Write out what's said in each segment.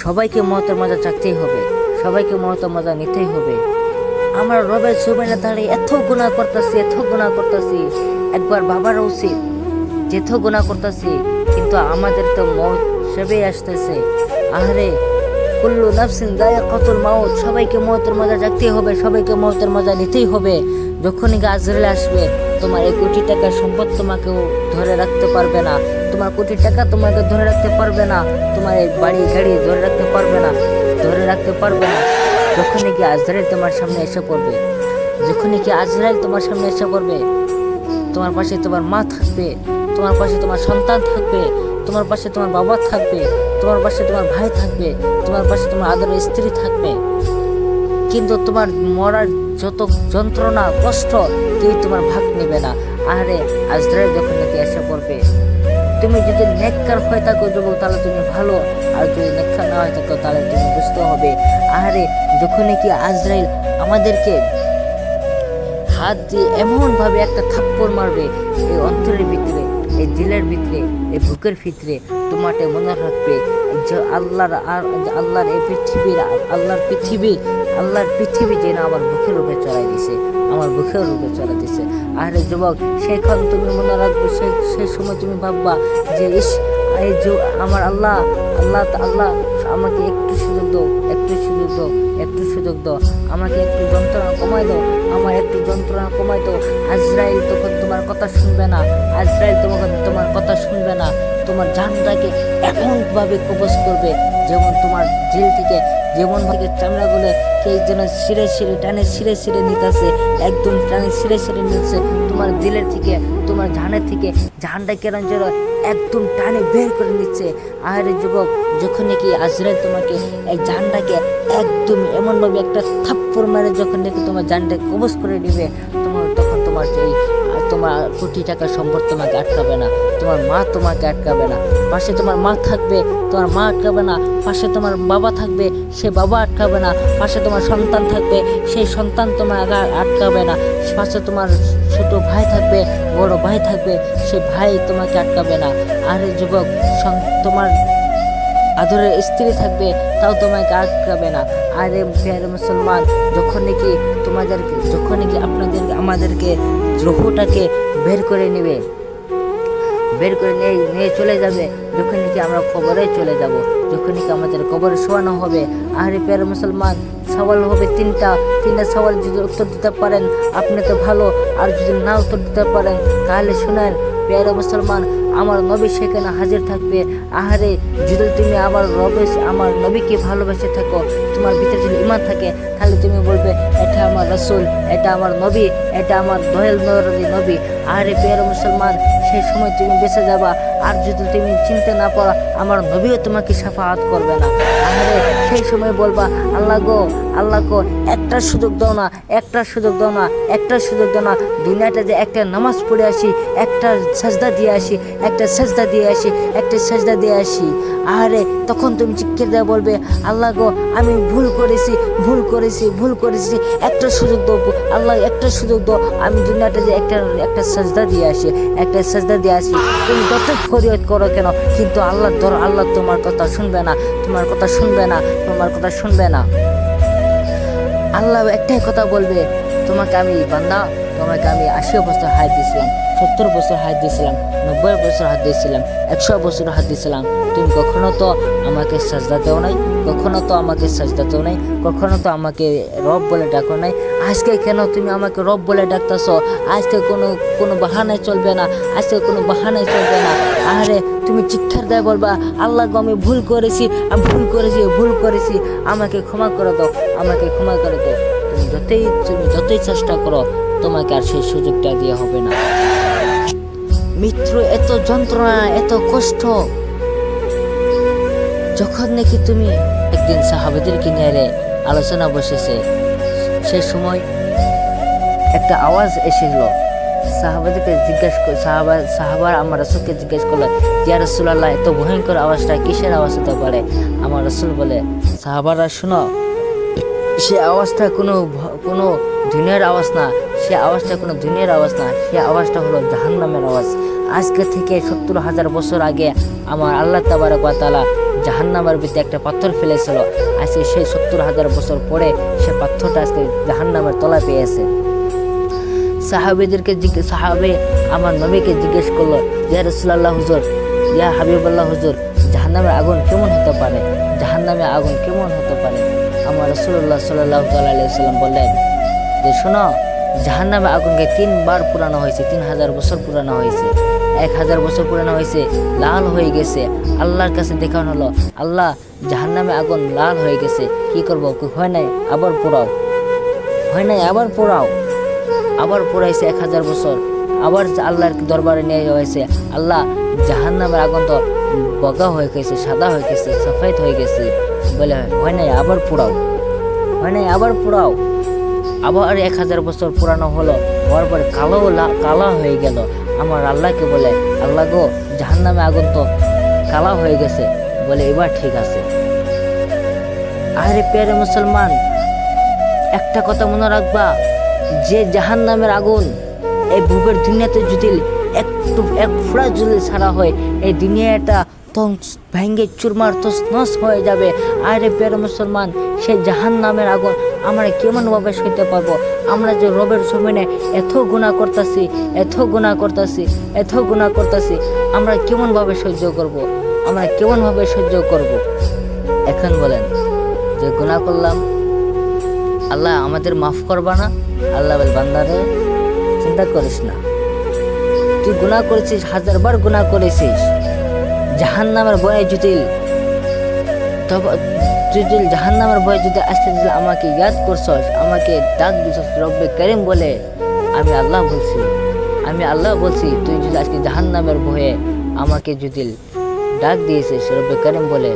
সবাইকে মহতের মজা চাকতেই হবে, সবাইকে মহতের মজা নিতেই হবে। আমরা রবের জমিনে দাঁড়িয়ে এত গুনাহ করতেছি, একবার বাবার উচিত যেত গুনাহ করতেছি, কিন্তু আমাদের তো মওত সেবেই আসতেছে। আহারে, কুল্লু নাফসিন যায়িকাতুল মাউত, সবাইকে মওতের মজা চাকতেই হবে, সবাইকে মওতের মজা নিতেই হবে। যখনই আজরাইল আসবে, তোমার এই কোটি টাকার সম্পদ তোমাকেও ধরে রাখতে পারবে না, তোমার কোটি টাকা তোমাকে ধরে রাখতে পারবে না, তোমার এই বাড়ি গাড়ি ধরে রাখতে পারবে না। যখনই আজরাইল তোমার সামনে এসে পড়বে, তোমার পাশে তোমার মা থাকবে, তোমার পাশে তোমার সন্তান থাকবে, তোমার পাশে তোমার বাবা থাকবে, তোমার পাশে তোমার ভাই থাকবে, তোমার পাশে তোমার আদরের স্ত্রী থাকবে। কিন্তু তোমার মরার যত যন্ত্রণা কষ্ট কেউ তোমার ভাগ নেবে না। আরে আজরাইল যখন এসে পড়বে, তুমি যদি নেককার হয়ে থাকো যুবক, তাহলে তুমি ভালো, আর যদি নেককার না হয়ে থাকো তাহলে তুমি বুঝতে হবে। আরে যখন আজরাইল আমাদেরকে হাত দিয়ে এমন ভাবে একটা থাপ্পড় মারবে, এই অন্তরের ভিতরে, এই দিলের ভিতরে, এই বুকের ভিতরে, তোমাকে মনে রাখবে যে আল্লাহর এই আল্লাহর পৃথিবী যেন আমার বুকের উপরে চড়াই দিছে, আরে যুবক, সেইখান তুমি মনে রাখবে, সেই সময় তুমি ভাববা যে আমার আল্লাহ আমাকে একটু সুযোগ দাও, আমাকে একটু যন্ত্রণা কমাই দাও, আজরাইল তখন তোমার কথা শুনবে না, তোমার জানটাকে এমন ভাবে কবজ করবে, যেমন তোমার দিল থেকে চামড়াগুলো কে যেন টানে ছিঁড়ে নিতেছে, একদম টানে ছিঁড়ে নিচ্ছে, তোমার দিলের থেকে, তোমার জানের থেকে জানটা কেন যেন একদম টানে বের করে নিচ্ছে। আরে যুবক, যখন আজরাইল তোমাকে এই জানটাকে একদম এমন ভাবে একটা থাপ্পড় মারে, যখন তোমার জানটা কবজ করে নিবে, তখন তোমার কোটি টাকার সম্পদ তোমাকে আটকাবে না, তোমার মা তোমাকে আটকাবে না, পাশে তোমার মা থাকবে, তোমার মা আটকাবে না, পাশে তোমার বাবা থাকবে, সে বাবা আটকাবে না, পাশে তোমার সন্তান থাকবে, সেই সন্তান তোমার আটকাবে না, পাশে তোমার ছোট ভাই থাকবে, বড় ভাই থাকবে, সে ভাই তোমাকে আটকাবে না। আরে যুবক, তোমার আদরের স্ত্রী থাকবে, তাও তোমাকে আটকাবে না। আরে প্রিয় মুসলমান, যখন আমাদেরকে রূহটাকে বের করে নিয়ে চলে যাবে, যখন আমরা কবরে চলে যাব, যখন আমাদের কবরে শোয়ানো হবে। আরে প্রিয় মুসলমান, সওয়াল হবে তিনটা সওয়াল, যদি উত্তর দিতে পারেন আপনি তো ভালো, আর যদি না উত্তর দিতে পারেন তাহলে শুনেন প্রিয় মুসলমান, আমার নবী সেখানে হাজির থাকবে। আহারে, যদি তুমি আমার নবীকে ভালোবেসে থাকো, তোমার ভিতরে যদি ঈমান থাকে, তাহলে তুমি বলবে এটা আমার রাসূল, এটা আমার নবী, এটা আমার দয়াল নবী। আরে প্রিয় মুসলমান, সেই সময় তুমি বেঁচে যাবা। আর যদি তুমি চিনতে না পারো, আমার নবীও তোমাকে শাফাআত করবে না। আহারে, সেই সময় বলবা আল্লাহ গো, একটা সুযোগ দাও না, দুনিয়াটা যে একটা নামাজ পড়ে আসি, একটা সাজদা দিয়ে আসি। আরে তখন তুমি চিৎকার দিয়ে বলবে আল্লাহ গো, আমি ভুল করেছি, একটা সুযোগ দাও আল্লাহ, আমি দুনিয়াটা যে একটা সাজদা দিয়ে আসি। তুমি যত ফরিয়াদ করো কেন, কিন্তু আল্লাহ তোমার কথা শুনবে না। আল্লাহ একটাই কথা বলবে, তোমাকে আমি 80 বছর হায়াত দিয়েছিলাম, 70 বছর হায়াত দিয়েছিলাম, 90 বছর হায়াত দিয়েছিলাম, 100 বছর হায়াত দিয়েছিলাম, তুমি কখনো তো আমাকে সাজদা দাও নাই, কখনো তো আমাকে রব বলে ডাকো নাই। আজকে কেন তুমি আমাকে রব বলে ডাকতেছো? আজকে কোনো বাহানায় চলবে না। আরে তুমি চিৎকার দেয় বলবা আল্লাহ গো, আমি ভুল করেছি, আমাকে ক্ষমা করে দাও। তুমি যতই চেষ্টা করো, তোমাকে আর সেই সুযোগটা দিয়ে হবে না। মৃত্যু এত যন্ত্রণা, এত কষ্ট। যখন তুমি একদিন সাহাবাদেরকে নিয়ে আলোচনা বসেছে, সেই সময় একটা আওয়াজ এসেছিল। সাহাবাদেরকে সাহাবার আমার রাসূলকে জিজ্ঞেস করলো, ইয়া রাসূলুল্লাহ, এত ভয়ঙ্কর আওয়াজটা কিসের আওয়াজ হতে পারে? আমার রাসূল বলে, সাহাবারা শোনো, সে আওয়াজটা কোনো দুনিয়ার আওয়াজ না, সে আওয়াজটা হলো জাহান্নামের আওয়াজ। আজকে থেকে 70,000 বছর আগে আমার আল্লাহ তাবারক ওয়া তাআলা জাহান্নামের ভিতরে একটা পাথর ফেলেছিল, আজকে সেই 70,000 বছর পরে সে পাথরটা আজকে জাহান্নামের তলায় পেয়েছে। সাহাবে আমার নবীকে জিজ্ঞেস করলো, ইয়া রাসূলুল্লাহ হুজুর, ইয়া হাবিবাল্লাহ হুজুর, জাহান্নামের আগুন কেমন হতে পারে, জাহান্নামের আগুন কেমন হতে পারে? আমার রাসূলুল্লাহ সাল্লাল্লাহু আলাইহি ওয়াসাল্লাম বললেন যে শোনো, জাহান্নামের আগুনকে 3 বার পুরানো হয়েছে, 3000 বছর পুরানো হয়েছে, 1000 বছর পুরানো হয়েছে, লাল হয়ে গেছে। আল্লাহর কাছে দেখানো হলো, আল্লাহ জাহান্নামের আগুন লাল হয়ে গেছে, কি করবো? হয় নাই, আবার পোড়াও। হয় নাই, আবার পোড়াও। আবার পোড়াইছে 1000 বছর, আবার আল্লাহর দরবারে নিয়ে যাওয়া হয়েছে। আল্লাহ জাহান্নামের আগুন তো বগা হয়ে গেছে, সাদা হয়ে গেছে, সফেদ হয়ে গেছে। বলে হয় নাই, আবার পোড়াও। হয় নাই, আবার পোড়াও। আবার 1000 বছর পুরানো হলো, হওয়ার পরে কালো হয়ে গেল। আমার আল্লাহকে বলে, আল্লাহ গো, জাহান্নামে আগুন তো কালা হয়ে গেছে। বলে এবার ঠিক আছে। আরে প্যারে মুসলমান, একটা কথা মনে রাখবা, যে জাহান্নামের আগুন এই বুকের দুনিয়াতে যদি এক ফোঁটা যদি ছাড়া হয়, এই দুনিয়াটা ভেঙ্গে চুরমার তছনছ হয়ে যাবে। আরে প্যারে মুসলমান, সেই জাহান্নামের আগুন আমরা কেমনভাবে সইতে পারবো? আমরা যে রবের জমিনে এত গুনাহ করতেছি, আমরা কেমনভাবে সহ্য করব? আমরা কেমনভাবে সহ্য করব? এখন বলেন, যে গুনাহ করলাম, আল্লাহ আমাদের মাফ করবা না? আল্লাহ বলে, বান্দারে চিন্তা করিস না, তুই গুনাহ করেছিস, 1000 বার গুনাহ করেছিস, জাহান্নামের ভয়ে যদি জাহান্নামের ভয়ে যদি আসতে আমাকে ইয়াদ করছস, আমাকে ডাক দিছস রব্বে কারিম বলে, আমি আল্লাহ বলছি, তুই যদি আজকে জাহান্নামের ভয়ে আমাকে যদি ডাক দিয়েছিস রব্বে কারিম বলে,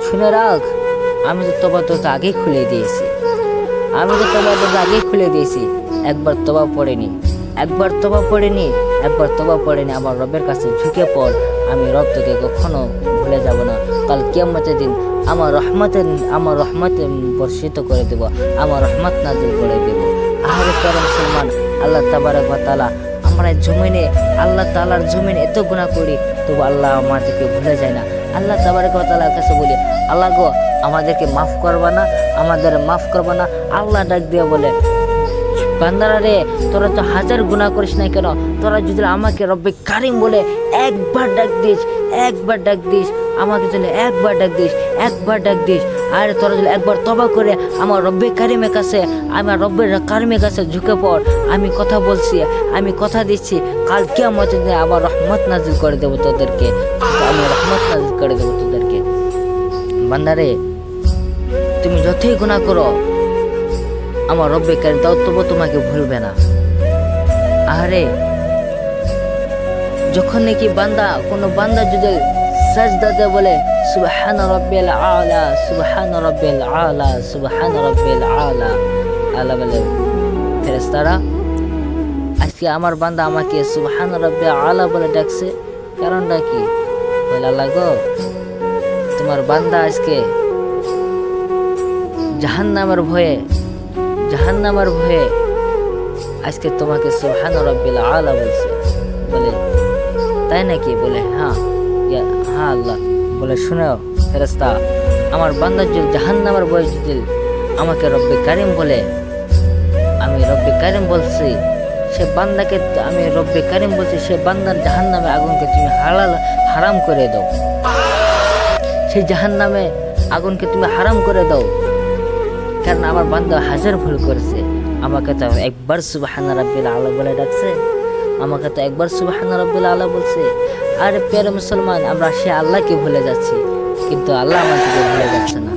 শুনে রাখ, আমি তো তবা তোকে আগেই খুলে দিয়েছি। একবার তবা পড়েনি, আমার রবের কাছে ঝুঁকে পড়, আমি রব তোকে কখনো ভুলে যাব না। কাল কিয়ামতের দিন আমার রহমতে বর্ষিত করে দেব, আমার রহমত নাজিল করে দেব। আহারে প্যারা মুসলমান, আল্লাহ তাবারক ওয়া তাআলা আমরা জমিনে, আল্লাহ তাআলার জমিনে এত গুনাহ করি, তবু আল্লাহ আমাদেরকে ভুলে যায় না। আল্লাহ তাবারক ওয়া তাআলার কাছে বলি, আল্লাহ গো, আমাদেরকে মাফ করবা না? আল্লাহ ডাক দিয়ে বলে, বান্দারা রে, তোরা তো 1000 গুনাহ করিস না কেন, তোরা যদি আমাকে রব্বে কারিম বলে একবার ডাক দিস, আমাকে যদি একবার ডাক দিস, আর তোরা যদি একবার তওবা করে আমার রব্বে কারিমের কাছে ঝুঁকে পড়, আমি কথা দিচ্ছি, কাল কিয়ামতের দিনে আবার রহমত নাজিল করে দেব তোদেরকে। বান্দারে, তুমি যতই গুনাহ করো, আমার রব্বে কারিম তবু তোমাকে ভুলবে না। আরে যখন নাকি কোনো বান্দা যদি সাজদাতে বলে সুবহান রাব্বিল আলা, আল্লাহ বলে, ফেরেশতারা, আজকে আমার বান্দা আমাকে সুবহান রাব্বিল আলা বলে ডাকছে, কারণটা কি? বলে, আল্লাহ গো, তোমার বান্দা আজকে জাহান্নামের ভয়ে আজকে তোমাকে সুবহান রাব্বিল আলা বলছে। বলে, তাই নাকি? বলে, হ্যাঁ আল্লাহ। বলে, শুনো ফেরেশতা, আমার বান্দা যদি জাহান্নামের ভয়ে যদি আমাকে রব্বে কারিম বলে, আমি রব্বে কারিম বলছি, সে বান্দাকে আমি রব্বে কারিম বলছি, সে বান্দার জাহান্নামের আগুনকে তুমি হারাম করে দাও, সেই জাহান্নামে আগুনকে তুমি হারাম করে দাও। কারণ আমার বান্দা 1000 ভুল করেছে, আমাকে তো একবার সুবহান রাব্বিল আলা বলে ডাকছে, বলছে। আরে প্যারে মুসলমান, আমরা সে আল্লাহকে ভুলে যাচ্ছি, কিন্তু আল্লাহ আমাদেরকে ভুলে যাচ্ছে না।